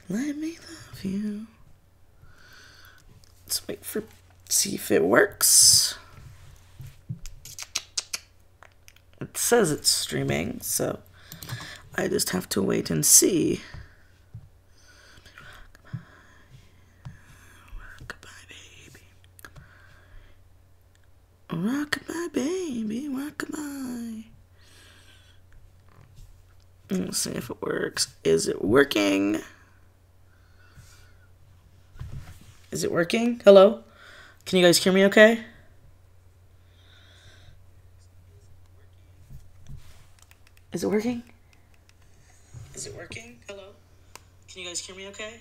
Let me love you. Let's wait for, see if it works. It says it's streaming, so I just have to wait and see. Rock-a-bye, baby. Rock-a-bye, baby. Rock-a-bye. Let's see if it works. Is it working? Is it working? Hello? Can you guys hear me okay? Is it working? Is it working? Hello? Can you guys hear me okay?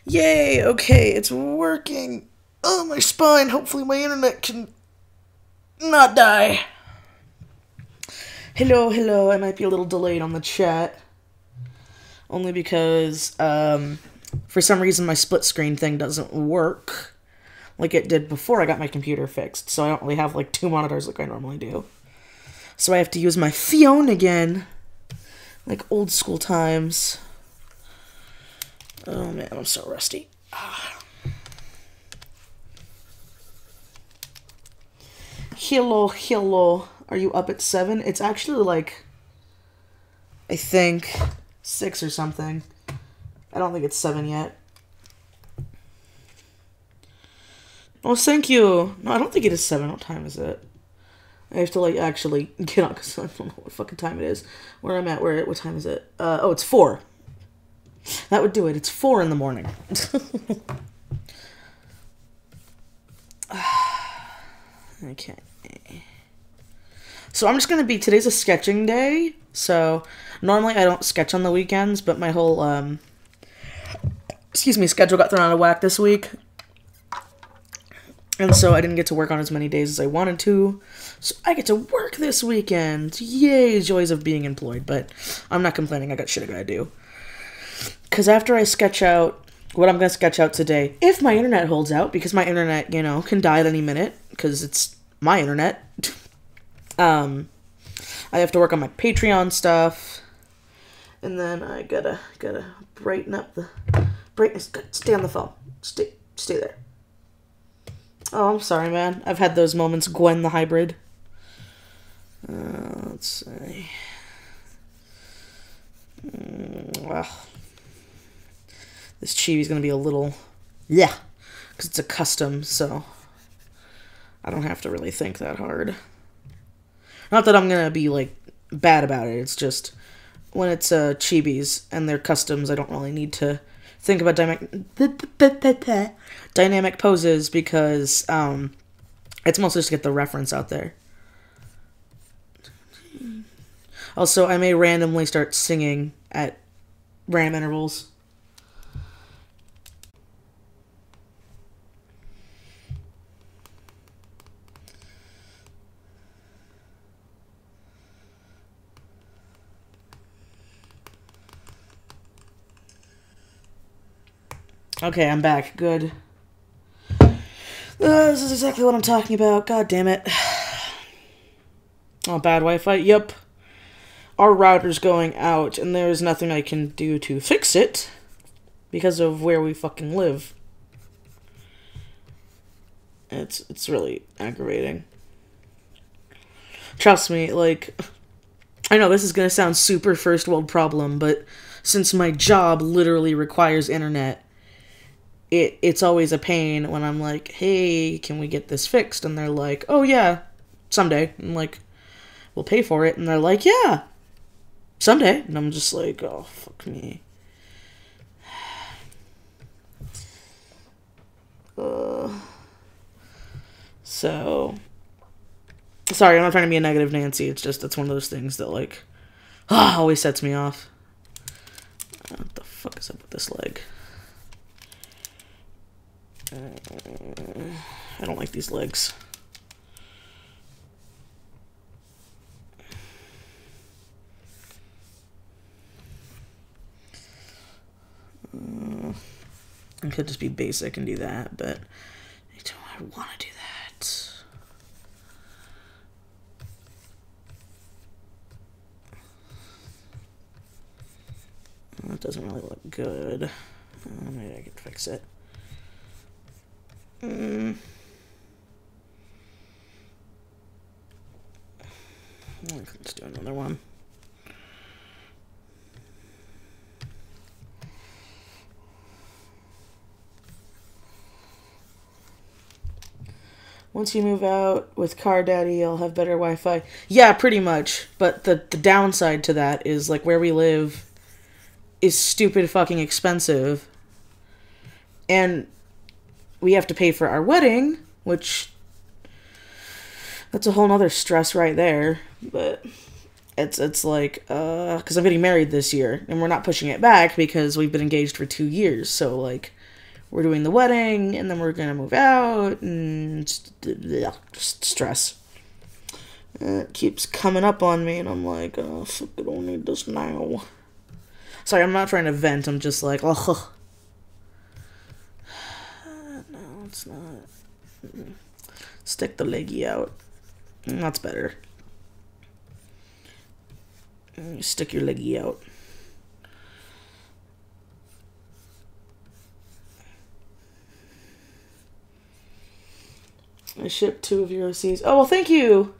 Yay! Okay, it's working. Oh, my spine. Hopefully my internet can not die. Hello, hello. I might be a little delayed on the chat. Only because, for some reason my split screen thing doesn't work like it did before I got my computer fixed. So I don't really have like 2 monitors like I normally do. So I have to use my phone again. Like old school times. Oh man, I'm so rusty. Hello, hello. Are you up at 7? It's actually like, I think 6 or something. I don't think it's 7 yet. Oh, thank you. No, I don't think it is 7. What time is it? I have to, like, actually get on because I don't know what fucking time it is. Where I'm at, what time is it? Oh, it's 4. That would do it. It's 4 in the morning. Okay. So I'm just gonna be, today's a sketching day. So, normally I don't sketch on the weekends, but my whole, schedule got thrown out of whack this week. And so I didn't get to work on as many days as I wanted to. So I get to work this weekend. Yay, joys of being employed. But I'm not complaining. I got shit I gotta do. Because after I sketch out what I'm gonna sketch out today, if my internet holds out, because my internet, you know, can die at any minute, because it's my internet. I have to work on my Patreon stuff. And then I gotta brighten up the brightness. Stay on the phone. Stay there. Oh, I'm sorry, man. I've had those moments. Gwen the hybrid. Let's see. Well, this chibi's gonna be a little, yeah, because it's a custom, so I don't have to really think that hard. Not that I'm gonna be like bad about it. It's just when it's chibis and they're customs, I don't really need to think about dynamic poses because it's mostly just to get the reference out there. Also, I may randomly start singing at random intervals. Okay, I'm back. Good. This is exactly what I'm talking about. God damn it. Oh, bad Wi-Fi? Yep. Our router's going out, and there's nothing I can do to fix it because of where we fucking live. It's really aggravating. Trust me, like, I know this is gonna sound super first world problem, but since my job literally requires internet, it's always a pain when I'm like, hey, can we get this fixed? And they're like, oh yeah, someday. I'm like, we'll pay for it. And they're like, yeah, someday. And I'm just like, oh, fuck me. So, sorry, I'm not trying to be a negative Nancy. It's just, it's one of those things that, like, always sets me off. What the fuck is up with this leg? I don't like these legs. I could just be basic and do that, but I want to do that. doesn't really look good. Maybe I can fix it. Let's do another one. Once you move out with Car Daddy, you'll have better Wi-Fi. Yeah, pretty much. But the downside to that is, like, where we live is stupid fucking expensive. And we have to pay for our wedding, which... that's a whole nother stress right there. But it's like, because I'm getting married this year, and we're not pushing it back because we've been engaged for 2 years. So, like... we're doing the wedding, and then we're gonna move out, and just stress. It keeps coming up on me, and I'm like, oh, fuck, I don't need this now. Sorry, I'm not trying to vent, I'm just like, oh. No, it's not. Stick the leggy out. That's better. Stick your leggy out. I shipped 2 of your OCs. Oh, well, thank you!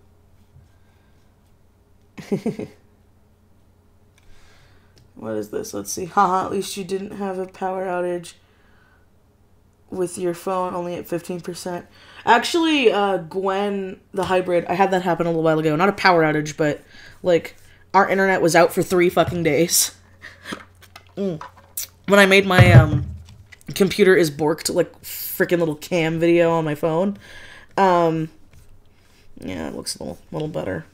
What is this? Let's see. Haha, at least you didn't have a power outage with your phone, only at 15%. Actually, Gwen, the hybrid, I had that happen a little while ago. Not a power outage, but, like, our internet was out for 3 fucking days. When I made my, computer is borked, like, freaking little cam video on my phone. Yeah, it looks a little better.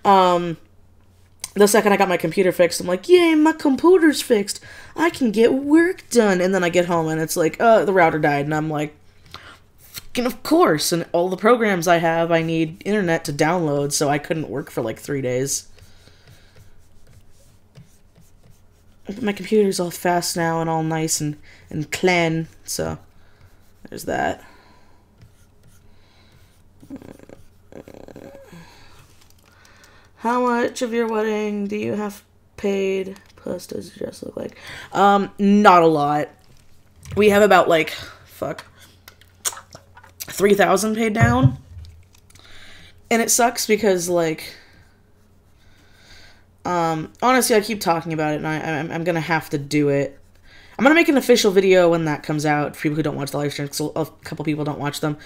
The second I got my computer fixed, I'm like, yay, my computer's fixed. I can get work done. And then I get home and it's like, the router died. And I'm like, fucking of course. And all the programs I have, I need internet to download, so I couldn't work for like 3 days. My computer's all fast now and all nice and clean, so there's that. How much of your wedding do you have paid? Plus, does your dress look like? Not a lot. We have about, like, 3,000 paid down. And it sucks because, like, honestly, I keep talking about it, and I'm gonna have to do it. I'm gonna make an official video when that comes out, for people who don't watch the live stream, because a couple people don't watch them.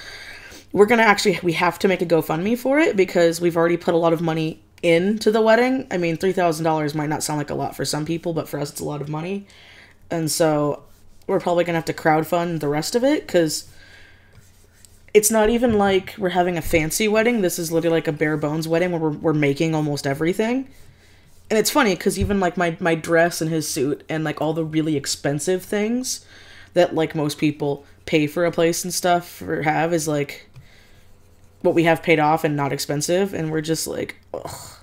We're gonna actually, we have to make a GoFundMe for it, because we've already put a lot of money into the wedding. I mean, $3,000 might not sound like a lot for some people, but for us, it's a lot of money. And so, we're probably gonna have to crowdfund the rest of it, because it's not even like we're having a fancy wedding. This is literally like a bare bones wedding where we're making almost everything. And it's funny, because even, like, my dress and his suit and, like, all the really expensive things that, like, most people pay for a place and stuff or have is, like, what we have paid off and not expensive. And we're just like, ugh.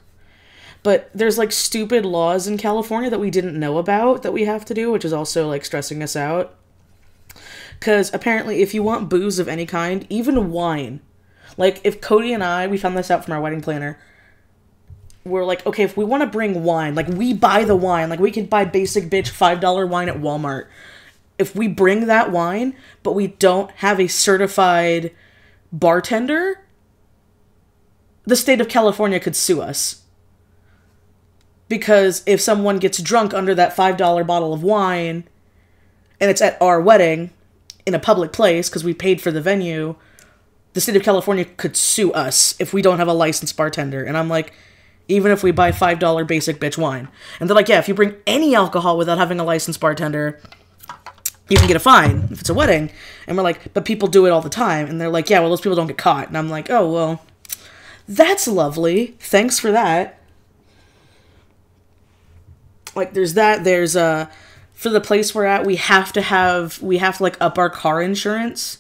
But there's, like, stupid laws in California that we didn't know about that we have to do, which is also, like, stressing us out. Because apparently if you want booze of any kind, even wine, like, if Cody and I, we found this out from our wedding planner, we're like, okay, if we want to bring wine, like, we buy the wine. Like, we could buy basic bitch $5 wine at Walmart. If we bring that wine, but we don't have a certified bartender, the state of California could sue us. Because if someone gets drunk under that $5 bottle of wine, and it's at our wedding, in a public place, because we paid for the venue, the state of California could sue us if we don't have a licensed bartender. And I'm like, even if we buy $5 basic bitch wine. And they're like, yeah, if you bring any alcohol without having a licensed bartender, you can get a fine if it's a wedding. And we're like, but people do it all the time. And they're like, yeah, well, those people don't get caught. And I'm like, oh, well, that's lovely. Thanks for that. Like, there's that. There's, for the place we're at, we have to, like, up our car insurance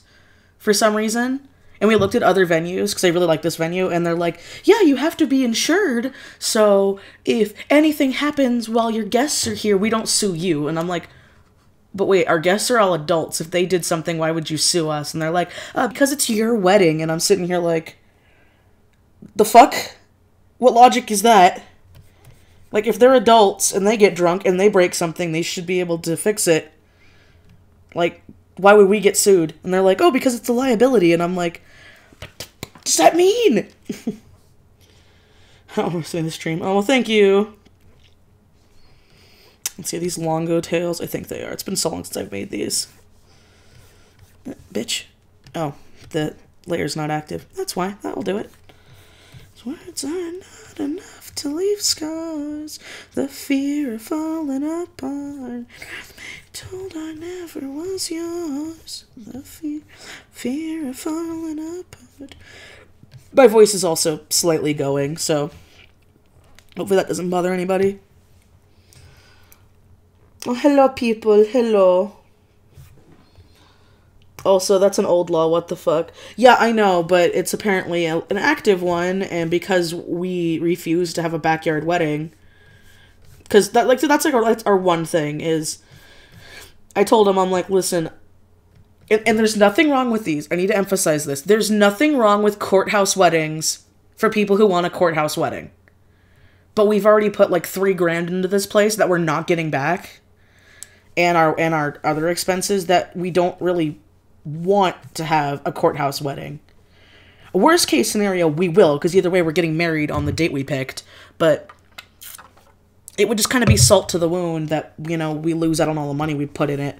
for some reason. And we looked at other venues, because I really like this venue, and they're like, yeah, you have to be insured, so if anything happens while your guests are here, we don't sue you. And I'm like, but wait, our guests are all adults. If they did something, why would you sue us? And they're like, because it's your wedding. And I'm sitting here like, the fuck? What logic is that? Like, if they're adults and they get drunk and they break something, they should be able to fix it. Like, why would we get sued? And they're like, oh, because it's a liability. And I'm like, what does that mean? I don't want to say the stream. Oh, well, thank you. Let's see, these Longo tails? I think they are. It's been so long since I've made these. Bitch. Oh, the layer's not active. That's why. That'll do it. Words are not enough to leave scars. The fear of falling apart. Told I never was yours. The fear of falling apart. My voice is also slightly going, so hopefully that doesn't bother anybody. Oh, hello, people. Hello. Also, that's an old law, what the fuck? Yeah, I know, but it's apparently an active one, and because we refuse to have a backyard wedding, because that's our one thing, is, I told him, I'm like, listen, and there's nothing wrong with these, I need to emphasize this, there's nothing wrong with courthouse weddings for people who want a courthouse wedding, but we've already put like $3,000 into this place that we're not getting back, and our other expenses that we don't really want to have a courthouse wedding. Worst case scenario, we will, because either way we're getting married on the date we picked, but it would just kind of be salt to the wound that, you know, we lose out on all the money we put in it.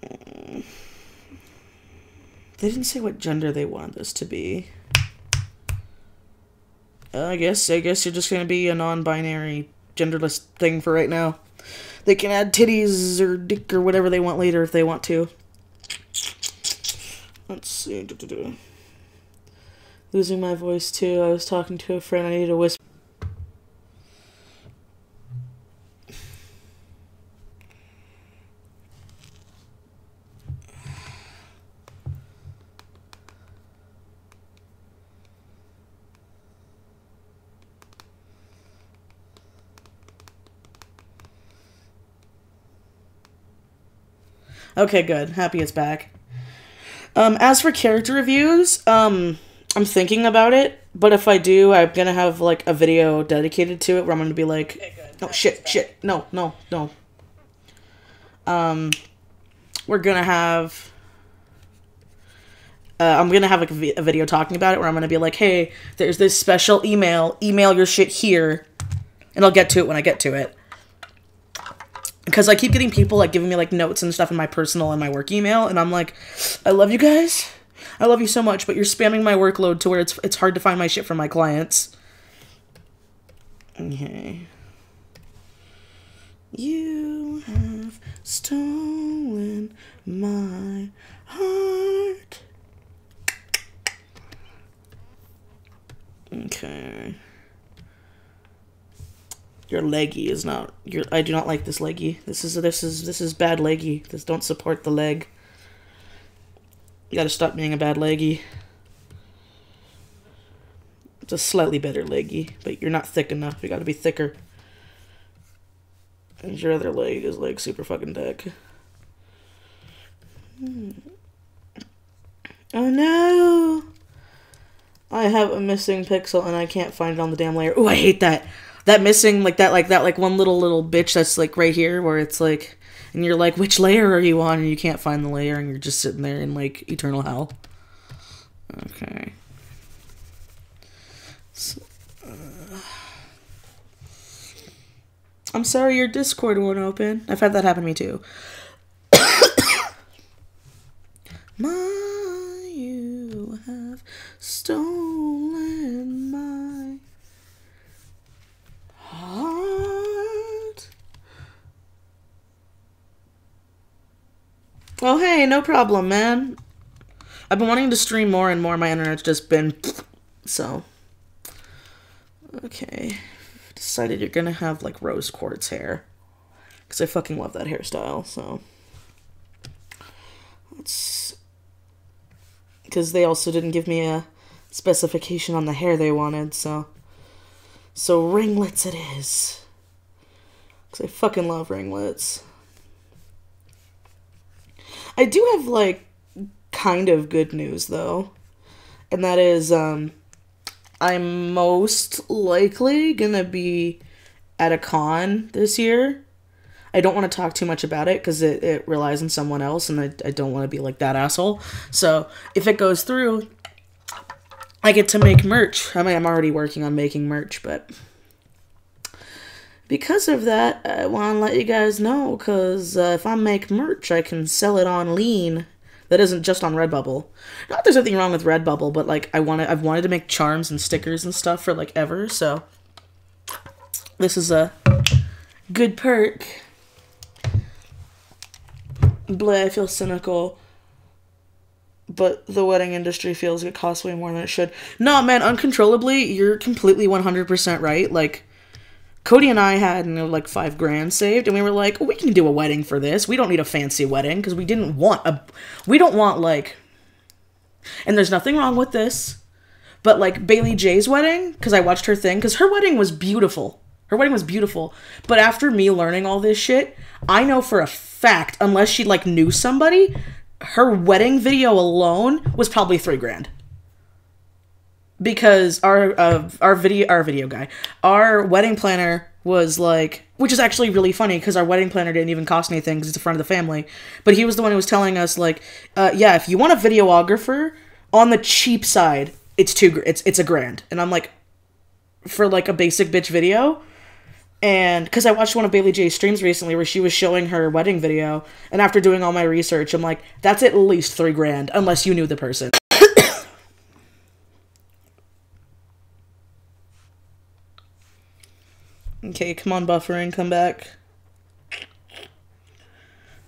They didn't say what gender they wanted this to be. I guess you're just gonna be a non-binary, genderless thing for right now. They can add titties or dick or whatever they want later if they want to. Let's see. Losing my voice too. I was talking to a friend. I needed to whisper. Okay, good. Happy it's back. As for character reviews, I'm thinking about it, but if I do, I'm gonna have, like, a video dedicated to it where I'm gonna be like, okay, oh, shit, no. We're gonna have, I'm gonna have, like, a video talking about it where I'm gonna be like, hey, there's this special email your shit here, and I'll get to it when I get to it. Because I keep getting people, like, giving me, like, notes and stuff in my personal and my work email, and I'm like, I love you guys. I love you so much, but you're spamming my workload to where it's hard to find my shit from my clients. Okay. You have stolen my heart. Okay. Your leggy is not I do not like this leggy. This is bad leggy. This don't support the leg. You gotta stop being a bad leggy. It's a slightly better leggy, but you're not thick enough. You gotta be thicker. And your other leg is like super fucking thick. Oh no! I have a missing pixel and I can't find it on the damn layer. Ooh, I hate that. That missing, like one little bitch that's, like, right here, where it's, like, and you're like, which layer are you on? And you can't find the layer, and you're just sitting there in, like, eternal hell. Okay. So, I'm sorry your Discord won't open. I've had that happen to me, too. You have stolen my heart. Oh, hey, no problem, man. I've been wanting to stream more and more. My internet's just been so. Okay. Decided you're gonna have, like, rose quartz hair. Because I fucking love that hairstyle, so. Let's. Because they also didn't give me a specification on the hair they wanted, so. So ringlets it is. Because I fucking love ringlets. I do have, like, kind of good news, though. And that is, I'm most likely gonna be at a con this year. I don't want to talk too much about it because it relies on someone else, and I don't want to be like that asshole. So if it goes through, I get to make merch. I mean, I'm already working on making merch, but because of that, I want to let you guys know, because if I make merch, I can sell it on Lean. That isn't just on Redbubble. Not that there's anything wrong with Redbubble, but like I've wanted to make charms and stickers and stuff for like ever, so this is a good perk. Bleh, I feel cynical. But the wedding industry feels it costs way more than it should. No, man, uncontrollably, you're completely 100% right. Like, Cody and I had, like $5,000 saved, and we were like, we can do a wedding for this. We don't need a fancy wedding, because we don't want, like, and there's nothing wrong with this, but, like, Bailey J's wedding, because I watched her thing, because her wedding was beautiful. Her wedding was beautiful. But after me learning all this shit, I know for a fact, unless she, like, knew somebody, her wedding video alone was probably $3,000. Because our wedding planner was like, which is actually really funny because our wedding planner didn't even cost anything because it's a friend of the family, but he was the one who was telling us like, yeah, if you want a videographer on the cheap side, it's $1,000, and I'm like, for like a basic bitch video. And because I watched one of Bailey J's streams recently where she was showing her wedding video, and after doing all my research, I'm like, that's at least $3,000 unless you knew the person. Okay, come on, buffering, come back.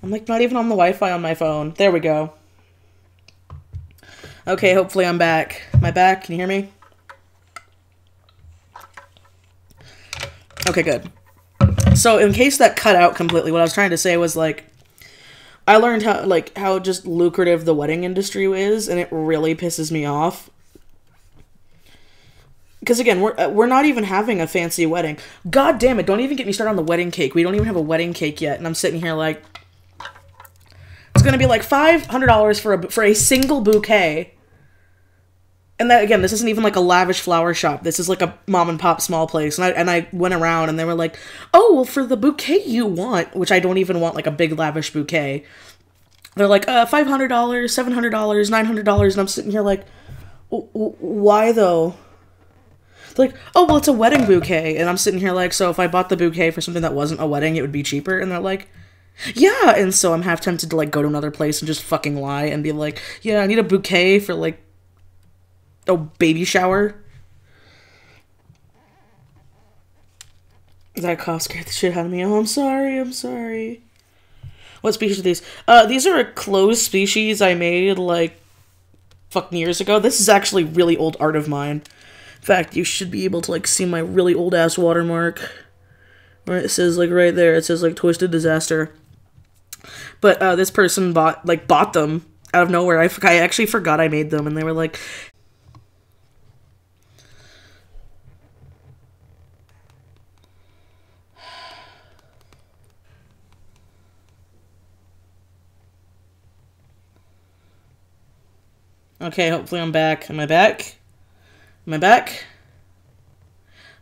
I'm like not even on the Wi-Fi on my phone. There we go. Okay, hopefully I'm back. Am I back? Can you hear me? Okay, good. So in case that cut out completely, what I was trying to say was like, I learned how just lucrative the wedding industry is, and it really pisses me off. Because again, we're not even having a fancy wedding. God damn it, don't even get me started on the wedding cake. We don't even have a wedding cake yet, and I'm sitting here like, it's gonna be like $500 for a single bouquet. And that, again, this isn't even like a lavish flower shop. This is like a mom and pop small place. And I went around and they were like, oh, well, for the bouquet you want, which I don't even want like a big lavish bouquet. They're like, $500, $700, $900. And I'm sitting here like, why though? They're like, oh, well, it's a wedding bouquet. And I'm sitting here like, so if I bought the bouquet for something that wasn't a wedding, it would be cheaper. And they're like, yeah. And so I'm half tempted to like go to another place and just fucking lie and be like, yeah, I need a bouquet for like a baby shower. That cough scared the shit out of me. Oh, I'm sorry. What species are these? These are a closed species I made like fucking years ago. This is actually really old art of mine. In fact, you should be able to like see my really old ass watermark where it says like right there, it says like Twisted Disaster. But this person bought them out of nowhere. I actually forgot I made them, and they were like, okay, hopefully I'm back. Am I back? Am I back?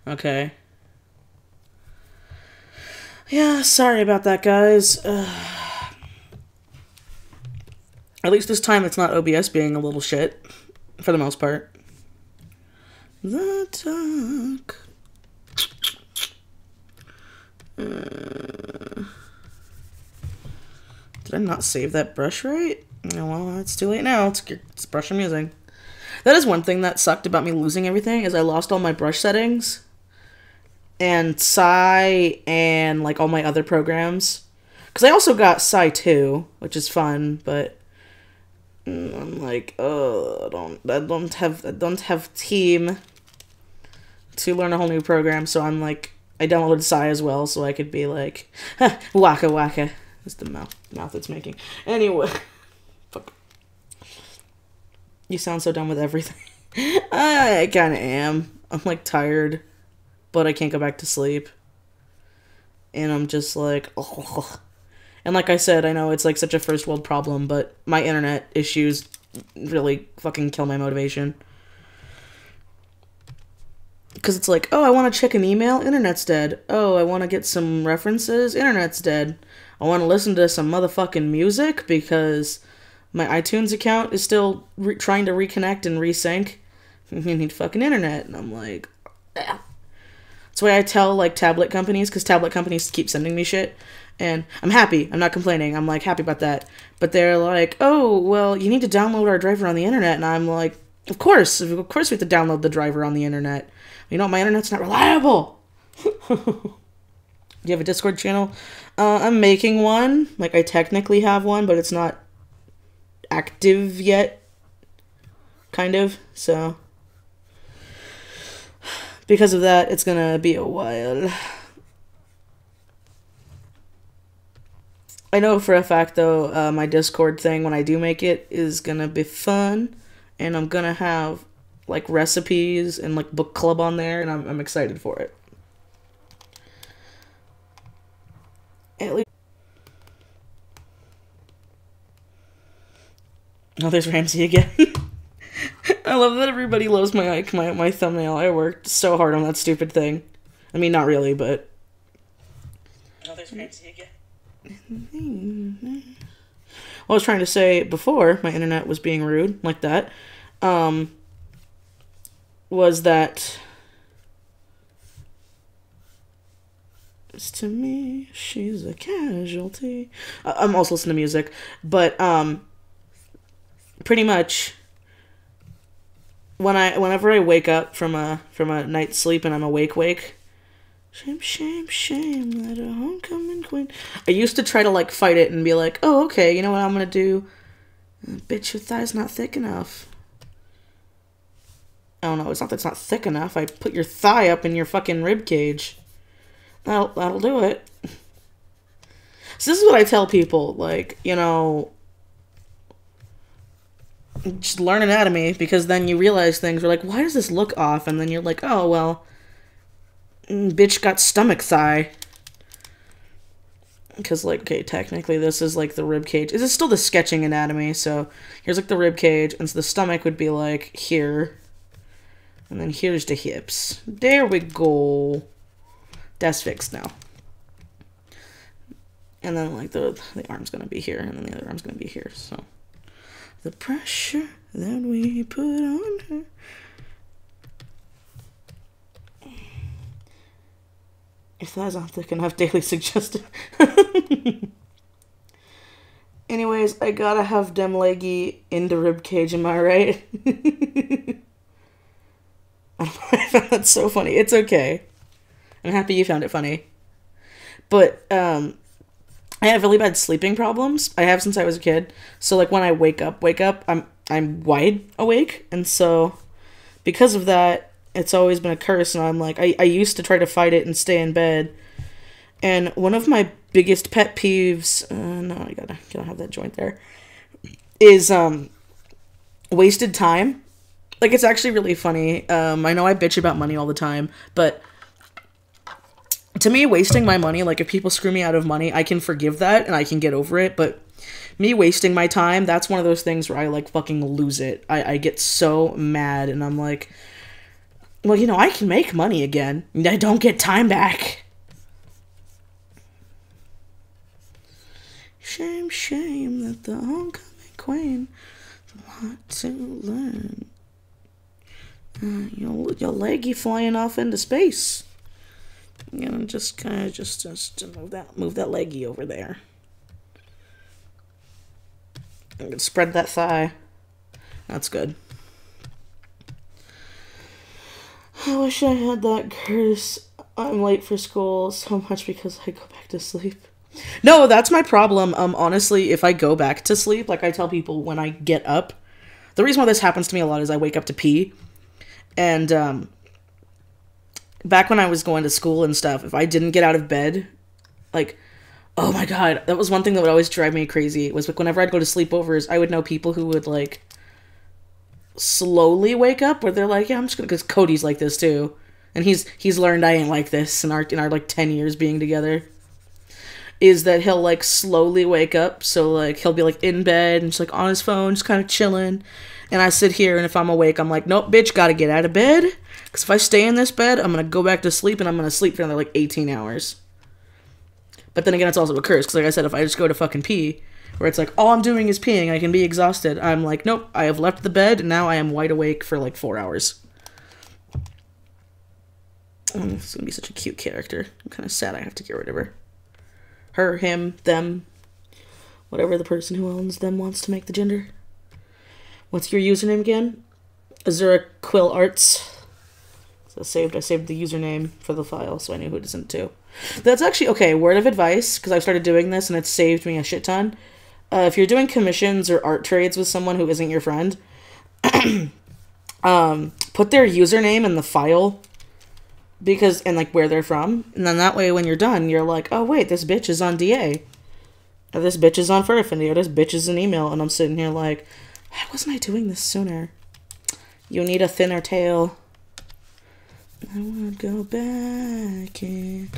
Okay. Yeah, sorry about that, guys. At least this time it's not OBS being a little shit, for the most part. The talk. Did I not save that brush right? Oh, well, it's too late now. It's brush I'm using. That is one thing that sucked about me losing everything, is I lost all my brush settings. And Psy and, like, all my other programs. Because I also got Psy 2, which is fun, but I'm like, oh, I don't have Team to learn a whole new program, so I'm like, I downloaded Psy as well, so I could be like, waka waka. That's the mouth it's making. Anyway. Fuck. You sound so done with everything. I kind of am. I'm, like, tired, but I can't go back to sleep. And I'm just like, oh. And like I said, I know it's, like, such a first world problem, but my internet issues really fucking kill my motivation. Because it's like, oh, I want to check an email, internet's dead. Oh, I want to get some references, internet's dead. I want to listen to some motherfucking music because my iTunes account is still trying to reconnect and resync. You need fucking internet. And I'm like, ah. That's why I tell, like, tablet companies, because tablet companies keep sending me shit. And I'm happy. I'm not complaining. I'm, like, happy about that. But they're like, oh, well, you need to download our driver on the internet. And I'm like, of course we have to download the driver on the internet. You know, my internet's not reliable. Do you have a Discord channel? I'm making one. Like, I technically have one, but it's not active yet. Kind of. So, because of that, it's gonna be a while. I know for a fact, though, my Discord thing, when I do make it, is gonna be fun. And I'm gonna have, like, recipes and, like, book club on there, and I'm excited for it. At least. Oh, there's Ramsey again. I love that everybody loves my thumbnail. I worked so hard on that stupid thing. I mean, not really, but. Oh, there's Ramsey again. What I was trying to say before my internet was being rude like that, was that to me she's a casualty. I'm also listening to music, but pretty much whenever I wake up from a night's sleep and I'm awake. Shame, shame, shame that a homecoming queen. I used to try to, like, fight it and be like, oh, okay, you know what I'm gonna do? Bitch, your thigh's not thick enough. Oh no, it's not that it's not thick enough. I put your thigh up in your fucking rib cage. That'll do it. So this is what I tell people, like, you know, just learn anatomy, because then you realize things. You're like, why does this look off? And then you're like, oh, well, bitch got stomach thigh. Because, like, okay, technically this is, like, the rib cage. This is still the sketching anatomy, so here's, like, the rib cage, and so the stomach would be, like, here. And then here's the hips. There we go. That's fixed now. And then, like, the arm's gonna be here, and then the other arm's gonna be here, so. The pressure that we put on her. If that's not thick enough, daily suggested. Anyways, I gotta have dem leggy in the rib cage, am I right? I found that so funny. It's okay. I'm happy you found it funny. But, I have really bad sleeping problems. I have since I was a kid. So, like, when I wake up, I'm wide awake. And so, because of that, it's always been a curse. And I'm like, I used to try to fight it and stay in bed. And one of my biggest pet peeves, no, I gotta have that joint there, is, wasted time. Like, it's actually really funny. I know I bitch about money all the time, but to me, wasting my money, like, if people screw me out of money, I can forgive that and I can get over it, but me wasting my time, that's one of those things where I, like, fucking lose it. I get so mad, and I'm like, well, you know, I can make money again. I don't get time back. Shame, shame that the homecoming queen want to learn. Your leggy flying off into space. You know, just kind of just move that leggy over there. I'm gonna spread that thigh. That's good. I wish I had that curse. I'm late for school so much because I go back to sleep. No, that's my problem. Honestly, if I go back to sleep, like I tell people when I get up, the reason why this happens to me a lot is I wake up to pee. And, back when I was going to school and stuff, if I didn't get out of bed, like, oh my god, that was one thing that would always drive me crazy. It was like whenever I'd go to sleepovers, I would know people who would, like, slowly wake up, where they're like, yeah, I'm just gonna, because Cody's like this too. And he's learned I ain't like this in our like 10 years being together. Is that he'll, like, slowly wake up, so, like, he'll be, like, in bed and just, like, on his phone, just kind of chilling. And I sit here, and if I'm awake, I'm like, nope, bitch, gotta get out of bed. Because if I stay in this bed, I'm going to go back to sleep, and I'm going to sleep for another, like, 18 hours. But then again, it's also a curse, because like I said, if I just go to fucking pee, where it's like, all I'm doing is peeing, I can be exhausted, I'm like, nope, I have left the bed, and now I am wide awake for, like, 4 hours. It's going to be such a cute character. I'm kind of sad I have to get rid of her. Her, him, them, whatever the person who owns them wants to make the gender. What's your username again? Azura Quill Arts. So I saved the username for the file, so I knew who to send it to. That's actually, okay, word of advice, because I've started doing this, and it's saved me a shit ton. If you're doing commissions or art trades with someone who isn't your friend, put their username in the file, because, and like where they're from, and then that way when you're done, you're like, oh wait, this bitch is on DA, or this bitch is on Fur Affinity, or this bitch is an email, and I'm sitting here like, why wasn't I doing this sooner? You need a thinner tail. I would go back in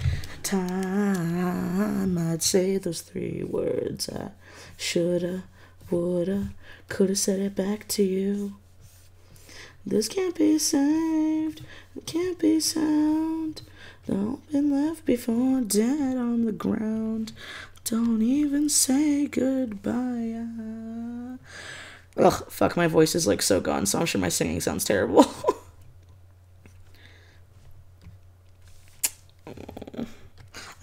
time. I'd say those 3 words. I shoulda, woulda, coulda said it back to you. This can't be saved. It can't be sound. Don't be left before dead on the ground. Don't even say goodbye. Ugh, fuck, my voice is like so gone, so I'm sure my singing sounds terrible.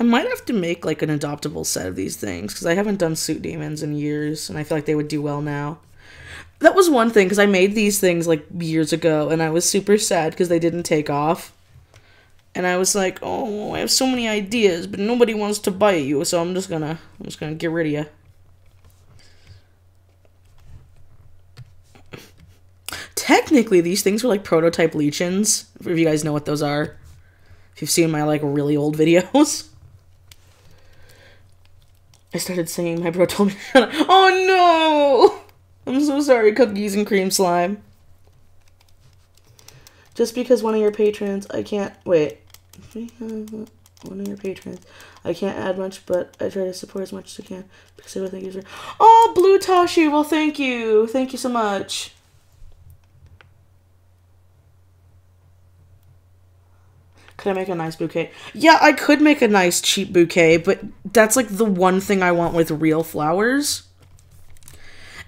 I might have to make like an adoptable set of these things, because I haven't done Suit Demons in years, and I feel like they would do well now. That was one thing, because I made these things like years ago, and I was super sad because they didn't take off. And I was like, oh, I have so many ideas, but nobody wants to buy you, so I'm just gonna get rid of you. Technically, these things were like prototype Leechins, if you guys know what those are. If you've seen my like really old videos. I started singing My Bro Told Me to Shut Up. Oh no! I'm so sorry, Cookies and Cream Slime. Just because one of your patrons, I can't, wait. One of your patrons, I can't add much, but I try to support as much as I can. Because I don't think you're... Oh, Blue Tashi, well thank you. Thank you so much. Could I make a nice bouquet? Yeah, I could make a nice cheap bouquet, but that's like the one thing I want with real flowers.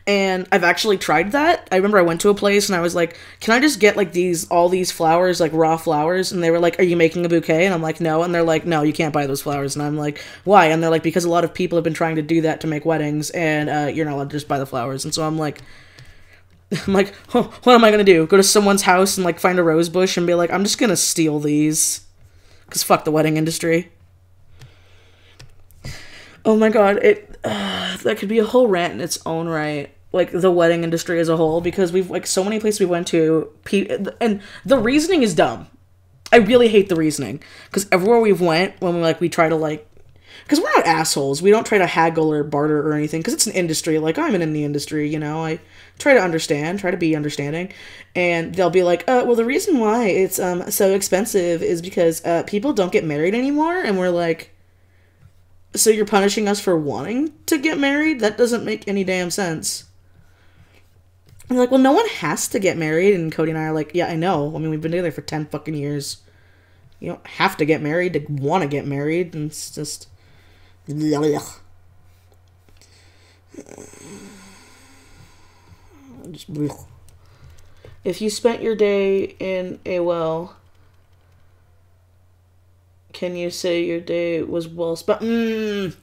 And I've actually tried that. I remember I went to a place and I was like, can I just get like all these flowers, like raw flowers? And they were like, are you making a bouquet? And I'm like, no. And they're like, no, you can't buy those flowers. And I'm like, why? And they're like, because a lot of people have been trying to do that to make weddings, and you're not allowed to just buy the flowers. And so I'm like, huh, what am I going to do? Go to someone's house and like find a rose bush and be like, I'm just going to steal these. Because fuck the wedding industry. Oh my god, that could be a whole rant in its own right. Like, the wedding industry as a whole, because we've, like, so many places we went to, and the reasoning is dumb. I really hate the reasoning. Because everywhere we've went, when we try to, like, because we're not assholes. We don't try to haggle or barter or anything, because it's an industry. Like, I'm in the industry, you know. I try to understand, try to be understanding. And they'll be like, well, the reason why it's so expensive is because people don't get married anymore. And we're like, so you're punishing us for wanting to get married? That doesn't make any damn sense. And they're like, well, no one has to get married. And Cody and I are like, yeah, I know. I mean, we've been together for 10 fucking years. You don't have to get married to want to get married. And it's just... If you spent your day in a well, can you say your day was well spent?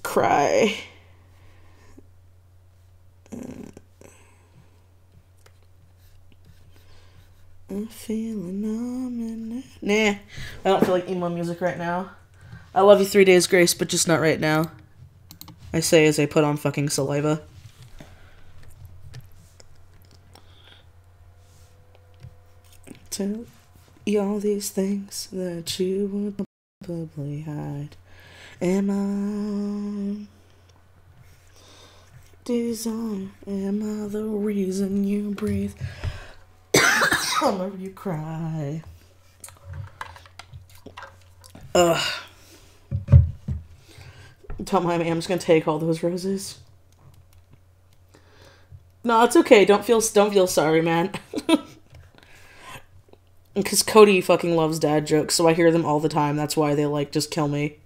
Cry. I'm feeling numb and... Nah, I don't feel like emo music right now. I love you 3 Days Grace, but just not right now. I say as I put on fucking Saliva. Tell you all these things that you would probably hide. Am I desire? Am I the reason you breathe? Or you cry? Don't mind me, I'm just gonna take all those roses. No, it's okay. Don't feel sorry, man. Because Cody fucking loves dad jokes, so I hear them all the time. That's why they, like, just kill me.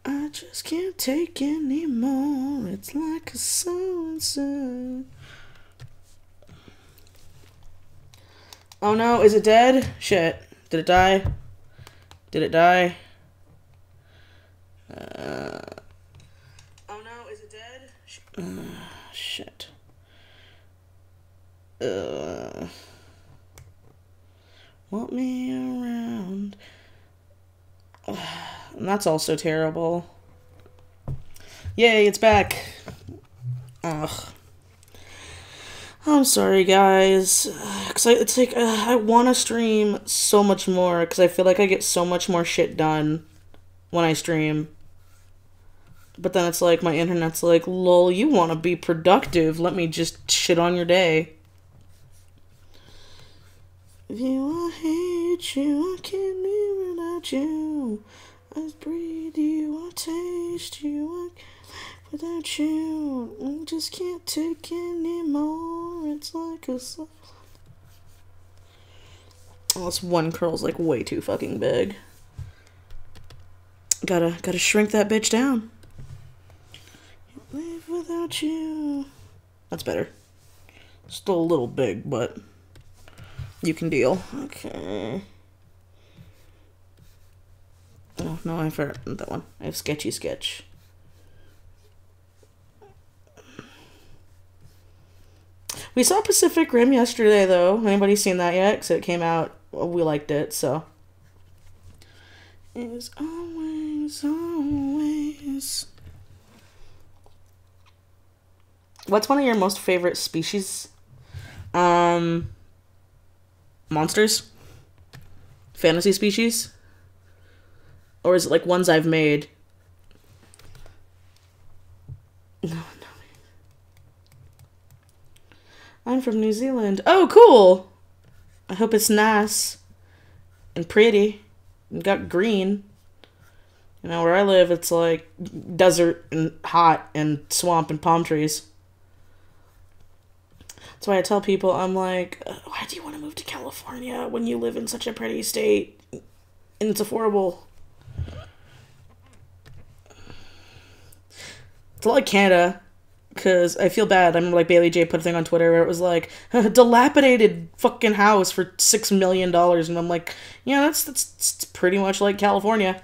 I just can't take anymore. It's like a so-and-so. Oh no, is it dead? Shit. Did it die? Did it die? Oh no, is it dead? Shit. Want me around. And that's also terrible. Yay, it's back. Ugh. I'm sorry, guys. Cause it's like, I want to stream so much more, because I feel like I get so much more shit done when I stream. But then it's like, my internet's like, lol, you want to be productive. Let me just shit on your day. If you, I hate you, I can't live without you. I breathe you, I taste you, I can't live without you. I just can't take anymore. It's like a... Oh, this one curl's like way too fucking big. Gotta shrink that bitch down. Can't live without you. That's better. Still a little big, but you can deal. Okay. Oh, no, I forgot that one. I have Sketchy Sketch. We saw Pacific Rim yesterday, though. Anybody seen that yet? Because it came out, we liked it, so. It's always, always. What's one of your most favorite species? Monsters? Fantasy species? Or is it like ones I've made? No. I'm from New Zealand. Oh, cool! I hope it's nice and pretty and got green. You know, where I live, it's like desert and hot and swamp and palm trees. That's why I tell people, I'm like, why do you want to move to California when you live in such a pretty state and it's affordable? It's like Canada, because I feel bad. I remember, like, Bailey J put a thing on Twitter where it was like, dilapidated fucking house for $6 million, and I'm like, yeah, that's pretty much like California.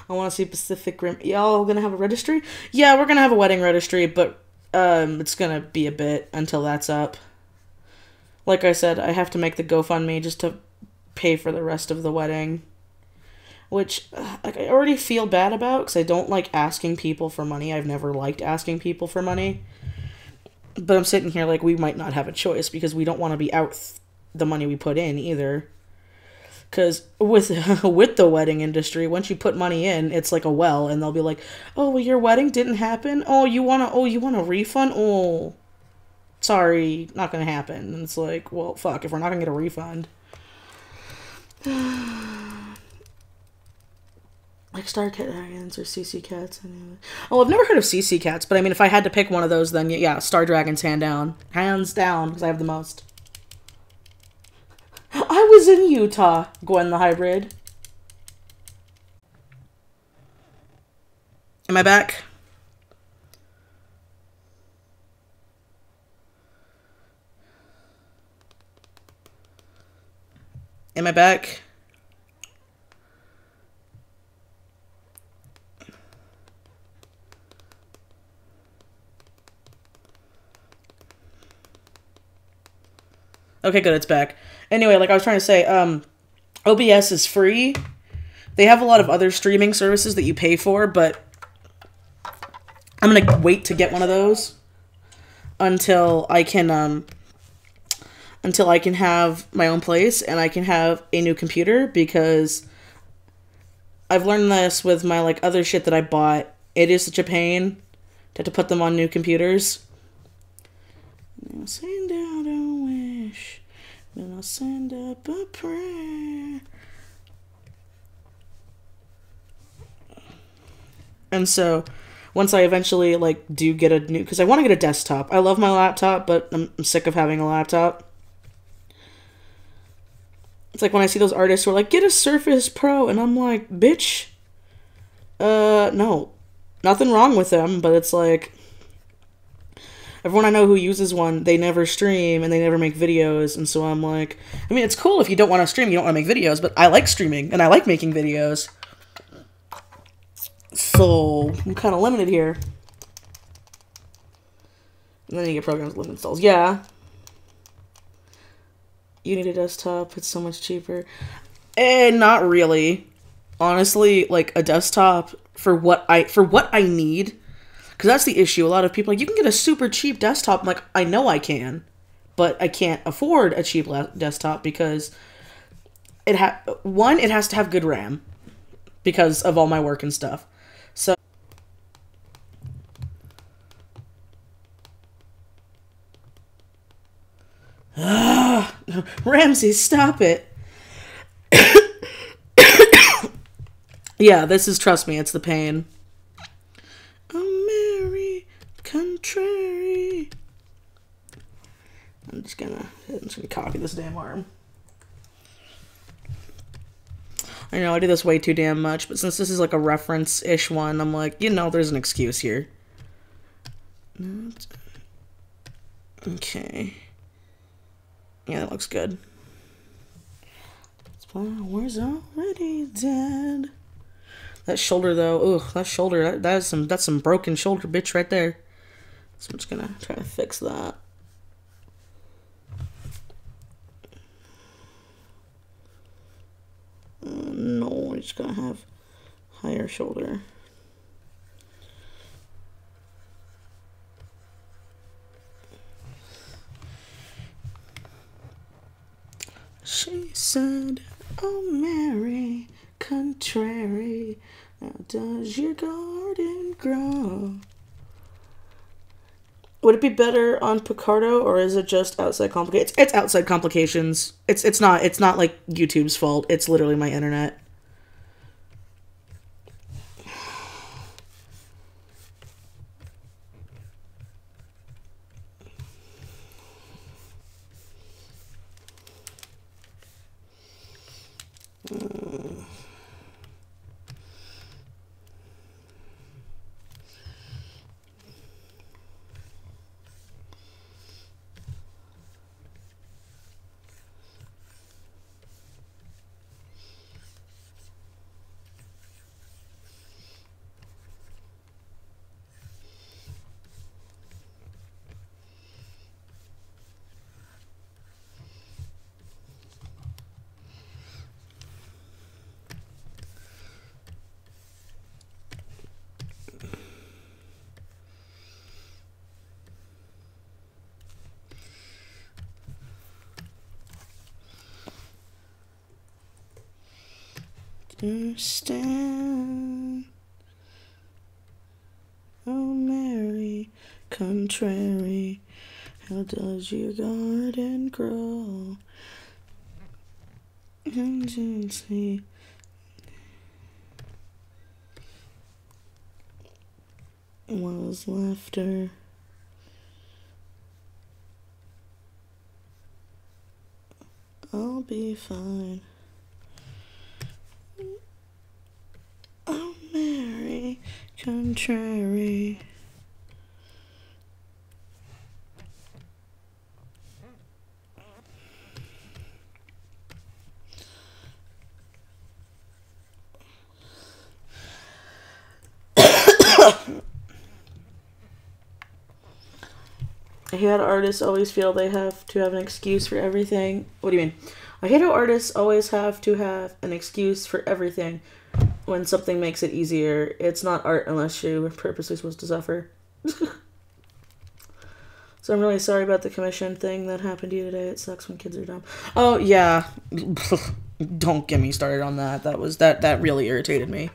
I want to see Pacific Rim. Y'all gonna have a registry? Yeah, we're gonna have a wedding registry, but it's gonna be a bit until that's up. Like I said, I have to make the GoFundMe just to pay for the rest of the wedding. Which, like, I already feel bad about, because I don't like asking people for money. I've never liked asking people for money. But I'm sitting here like, we might not have a choice, because we don't want to be out the money we put in, either. Because with the wedding industry, once you put money in, it's like a well, and they'll be like, oh, well, your wedding didn't happen? Oh, you want a refund? Oh, sorry, not gonna happen. And it's like, well, fuck, if we're not gonna get a refund. Like Star Cat Dragons or CC Cats. Anyway. Oh, I've never heard of CC Cats, but I mean, if I had to pick one of those, then yeah, Star Dragons, hands down, because I have the most. I was in Utah, Gwen the Hybrid. Am I back? Am I back? Okay, good, it's back. Anyway, like I was trying to say, OBS is free. They have a lot of other streaming services that you pay for, but I'm gonna wait to get one of those until I can have my own place and I can have a new computer, because I've learned this with my, like, other shit that I bought. It is such a pain to have to put them on new computers. I'll send out a wish, then I'll send up a prayer. And so, Once I eventually, like, do get a new... Because I want to get a desktop. I love my laptop, but I'm sick of having a laptop. It's like when I see those artists who are like, get a Surface Pro, and I'm like, bitch, no. Nothing wrong with them, but it's like, everyone I know who uses one, they never stream, and they never make videos, and so I'm like, I mean, it's cool if you don't want to stream, you don't want to make videos, but I like streaming, and I like making videos. So, I'm kind of limited here. And then you get programs with limited installs. Yeah. You need a desktop, it's so much cheaper. Not really. Honestly, like, a desktop for what I need, because that's the issue. A lot of people are like, you can get a super cheap desktop. I'm like, I know I can, but I can't afford a cheap desktop because it has to have good RAM because of all my work and stuff. So Ramsey, stop it. Yeah, this is, trust me, it's the pain. Oh, Mary, contrary. I'm just gonna copy this damn arm. I know, I do this way too damn much, but since this is like a reference-ish one, I'm like, you know, there's an excuse here. Okay. Yeah, that looks good. Flowers already dead. That shoulder, though, ugh, that shoulder, that's some broken shoulder, bitch, right there. So I'm just gonna try to fix that. No, I just gotta have higher shoulder. She said, oh, Mary, contrary, how does your garden grow? Would it be better on Picarto, or is it just outside complications? It's outside complications. It's not like YouTube's fault. It's literally my internet. Stand, oh, Mary, contrary, how does your garden grow? And you see, was laughter. I'll be fine. Oh, Mary, contrary. I hate how artists always feel they have to have an excuse for everything. What do you mean? I hate how artists always have to have an excuse for everything when something makes it easier. It's not art unless you're purposely supposed to suffer. So I'm really sorry about the commission thing that happened to you today. It sucks when kids are dumb. Oh, yeah. Don't get me started on that. That really irritated me.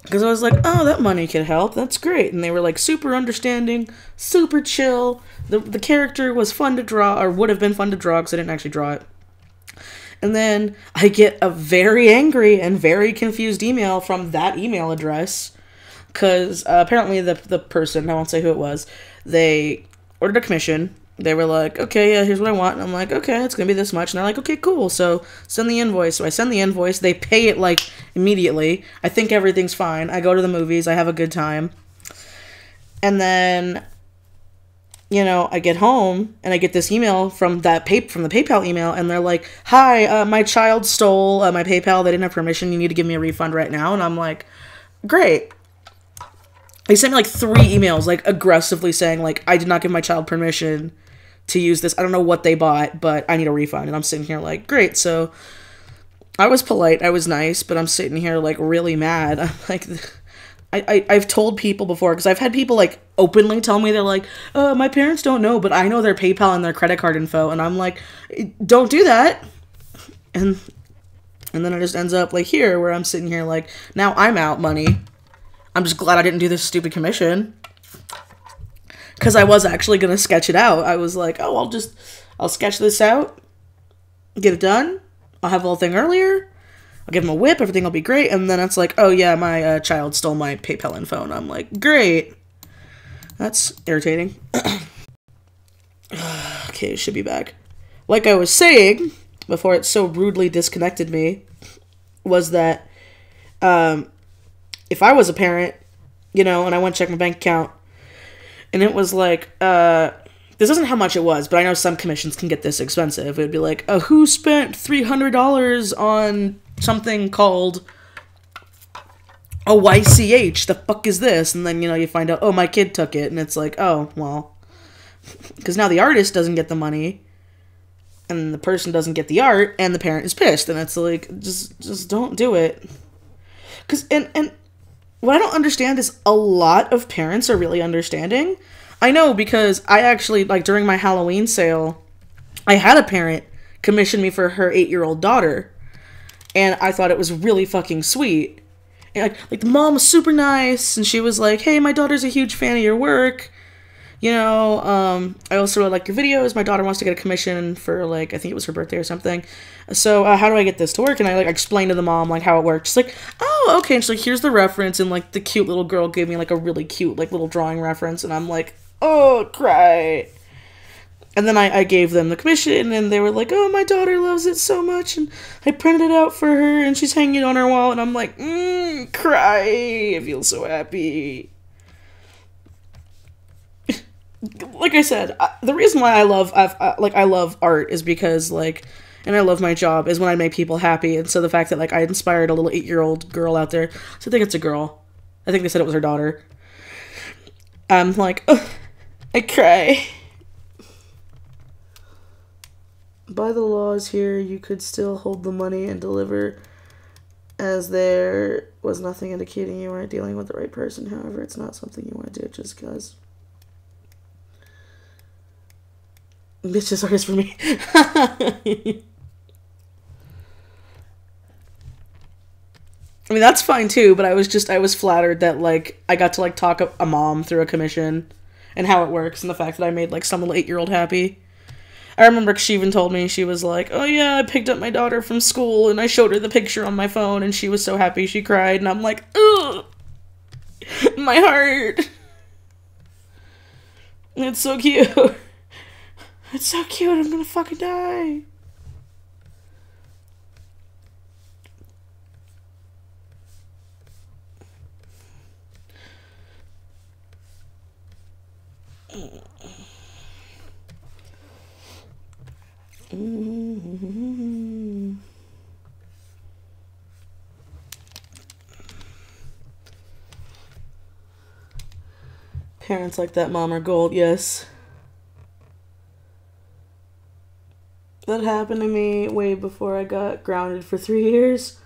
Because I was like, oh, that money could help. That's great. And they were like super understanding, super chill. The character was fun to draw, or would have been fun to draw because I didn't actually draw it. And then I get a very angry and very confused email from that email address because apparently the person, I won't say who it was, they ordered a commission. They were like, okay, yeah, here's what I want. And I'm like, okay, it's going to be this much. And they're like, okay, cool. So send the invoice. So I send the invoice. They pay it like immediately. I think everything's fine. I go to the movies. I have a good time. And then, you know, I get home and I get this email from the PayPal email. And they're like, hi, my child stole my PayPal. They didn't have permission. You need to give me a refund right now. And I'm like, great. They sent me like 3 emails, like aggressively saying like, I did not give my child permission to use this. I don't know what they bought, but I need a refund. And I'm sitting here like, great. So I was polite. I was nice, but I'm sitting here like really mad. I'm like, I've told people before, because I've had people like openly tell me, they're like, my parents don't know, but I know their PayPal and their credit card info. And I'm like, don't do that. And then it just ends up like here, where I'm sitting here like, now I'm out money. I'm just glad I didn't do this stupid commission. Because I was actually going to sketch it out. I was like, oh, I'll sketch this out. Get it done. I'll have the whole thing earlier. I'll give him a whip. Everything will be great. And then it's like, oh yeah, my child stole my PayPal info. And I'm like, great. That's irritating. Okay, it should be back. Like I was saying, before it so rudely disconnected me, was that, if I was a parent, you know, and I went to check my bank account, and it was like, this isn't how much it was, but I know some commissions can get this expensive. It would be like, who spent $300 on something called a YCH? The fuck is this? And then, you know, you find out, oh, my kid took it. And it's like, oh, well, because now the artist doesn't get the money, and the person doesn't get the art, and the parent is pissed. And it's like, just don't do it. Because, and what I don't understand is a lot of parents are really understanding. I know, because I actually, like, during my Halloween sale, I had a parent commission me for her 8-year-old daughter. And I thought it was really fucking sweet. And, like the mom was super nice, and she was like, hey, my daughter's a huge fan of your work. You know, I also really like your videos. My daughter wants to get a commission for, like, I think it was her birthday or something. So, how do I get this to work? And I, like, explained to the mom, like, how it works. She's like, oh, okay. And she's like, here's the reference. And, like, the cute little girl gave me, like, a really cute, like, little drawing reference. And I'm like, oh, cry. And then I gave them the commission, and they were like, oh, my daughter loves it so much. And I printed it out for her, and she's hanging it on her wall. And I'm like, cry. I feel so happy. Like I said, the reason why I love art is because, like, and I love my job, is when I make people happy. And so the fact that, like, I inspired a little 8-year-old girl out there, so I think it's a girl. I think they said it was her daughter. I'm like, ugh, I cry. By the laws here, you could still hold the money and deliver, as there was nothing indicating you weren't dealing with the right person. However, it's not something you want to do just because. Bitches artist for me. I mean, that's fine too, but I was flattered that, like, I got to, like, talk a mom through a commission and how it works, and the fact that I made, like, some little 8-year-old happy. I remember she even told me, she was like, oh yeah, I picked up my daughter from school, and I showed her the picture on my phone, and she was so happy she cried, and I'm like, ugh, my heart. It's so cute. It's so cute, I'm gonna fucking die. Parents like that mom are gold, yes. That happened to me way before I got grounded for 3 years.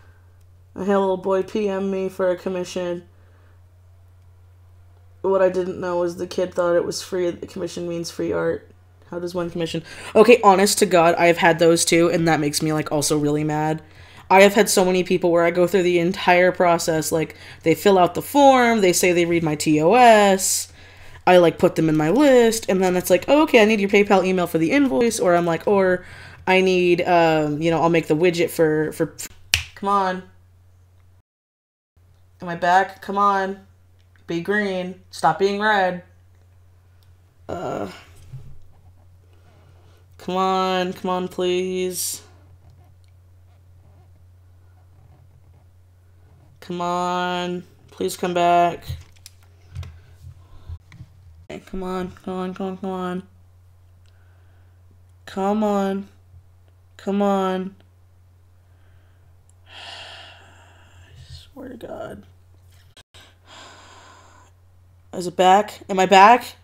I had a little boy PM me for a commission. What I didn't know was the kid thought it was free. The commission means free art. How does one commission? Okay, honest to God, I have had those too, and that makes me, like, also really mad. I have had so many people where I go through the entire process, like, they fill out the form, they say they read my TOS, I, like, put them in my list, and then it's like, oh, okay, I need your PayPal email for the invoice, or I'm like, or I need, you know, I'll make the widget for come on. Am I back? Come on. Be green. Stop being red. Come on, please. Come on. Please come back. Okay, come on. Come on. I swear to God. Is it back? Am I back?